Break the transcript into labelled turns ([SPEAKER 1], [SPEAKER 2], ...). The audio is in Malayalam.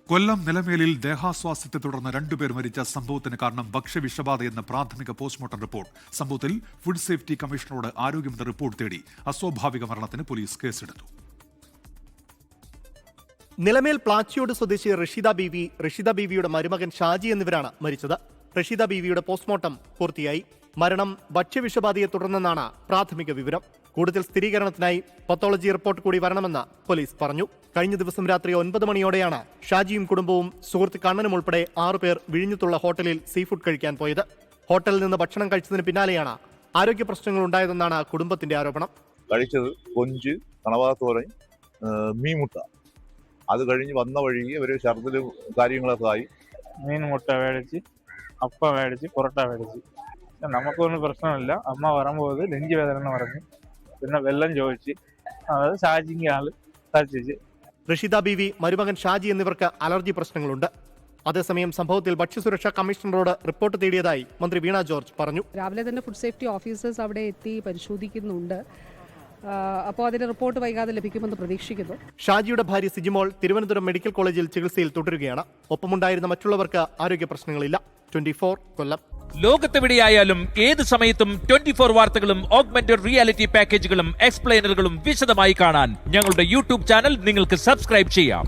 [SPEAKER 1] കൊല്ലം നിലമേലിൽ ദേഹാസ്വാസ്ഥ്യത്തെ തുടർന്ന് രണ്ടുപേർ മരിച്ച സംഭവത്തിന് കാരണം ഭക്ഷ്യവിഷബാധയെന്ന പ്രാഥമിക പോസ്റ്റ്മോർട്ടം റിപ്പോർട്ട്. സംഭവത്തിൽ ഫുഡ് സേഫ്റ്റി കമ്മീഷണറോട് ആരോഗ്യമന്ത്രി റിപ്പോർട്ട് തേടി. അസ്വാഭാവിക മരണത്തിന് പോലീസ് കേസെടുത്തു.
[SPEAKER 2] നിലമേൽ പ്ലാച്ചിയോട് സ്വദേശി റഷീദ ബീവിയുടെ മരുമകൻ ഷാജി എന്നിവരാണ് മരിച്ചത്. റഷീദ ബീവിയുടെ പോസ്റ്റ്മോർട്ടം പൂർത്തിയായി. മരണം ഭക്ഷ്യവിഷബാധയെ തുടർന്നെന്നാണ് പ്രാഥമിക വിവരം. കൂടുതൽ സ്ഥിരീകരണത്തിനായി പത്തോളജി റിപ്പോർട്ട് കൂടി വരണമെന്ന് പോലീസ് പറഞ്ഞു. കഴിഞ്ഞ ദിവസം രാത്രി 9 മണിയോടെയാണ് ഷാജിയും കുടുംബവും സുഹൃത്ത് കണ്ണനും ഉൾപ്പെടെ 6 പേർ വിഴിഞ്ഞത്തുള്ള ഹോട്ടലിൽ സീഫുഡ് കഴിക്കാൻ പോയത്. ഹോട്ടലിൽ നിന്ന് ഭക്ഷണം കഴിച്ചതിന് പിന്നാലെയാണ് ആരോഗ്യ പ്രശ്നങ്ങൾ ഉണ്ടായതെന്നാണ് കുടുംബത്തിന്റെ ആരോപണം.
[SPEAKER 3] കഴിച്ചത് കൊഞ്ച്, കണവാത്തോരൻ, മീൻമുട്ട. അത് കഴിഞ്ഞ് വന്ന വഴി ഇവര് ഛർദിലും കാര്യങ്ങളൊക്കെ ആയി.
[SPEAKER 4] മീൻമുട്ട മേടിച്ച്, അപ്പ മേടിച്ച്, പൊറോട്ട മേടിച്ച്. നമുക്കൊന്നും പ്രശ്നമില്ല. അമ്മ പറയുമ്പോൾ നെഞ്ച് വേദന എന്ന് പറഞ്ഞു. പിന്നെ വെള്ളം ചോദിച്ച് അത് ഷാജിക്ക് ആള് തർച്ചിച്ച്.
[SPEAKER 2] റഷീദ ബീവി, മരുമകൻ ഷാജി എന്നിവർക്ക് അലർജി പ്രശ്നങ്ങളുണ്ട്. അതേസമയം സംഭവത്തിൽ ഭക്ഷ്യസുരക്ഷാ കമ്മീഷണറോട് റിപ്പോർട്ട് തേടിയതായി മന്ത്രി വീണ ജോർജ് പറഞ്ഞു.
[SPEAKER 5] രാവിലെ തന്നെ ഫുഡ് സേഫ്റ്റി ഓഫീസേഴ്സ് അവിടെ എത്തി പരിശോധിക്കുന്നുണ്ട്. അപ്പോൾ അതിന്റെ റിപ്പോർട്ട് വൈകാതെ ലഭിക്കുമെന്ന് പ്രതീക്ഷിക്കുന്നു.
[SPEAKER 2] ഷാജിയുടെ ഭാര്യ സിജിമോൾ തിരുവനന്തപുരം മെഡിക്കൽ കോളേജിൽ ചികിത്സയിൽ തുടരുകയാണ്. ഒപ്പമുണ്ടായിരുന്ന മറ്റുള്ളവർക്ക് ആരോഗ്യ പ്രശ്നങ്ങളില്ല. 24 കൊല്ലം.
[SPEAKER 6] ലോകത്തെവിടെയായാലും ഏത് സമയത്തും 24 വാർത്തകളും ഓഗ്മെന്റഡ് റിയാലിറ്റി പാക്കേജുകളും എക്സ്പ്ലെയിനറുകളും വിശദമായി കാണാൻ ഞങ്ങളുടെ യൂട്യൂബ് ചാനൽ നിങ്ങൾക്ക് സബ്സ്ക്രൈബ് ചെയ്യാം.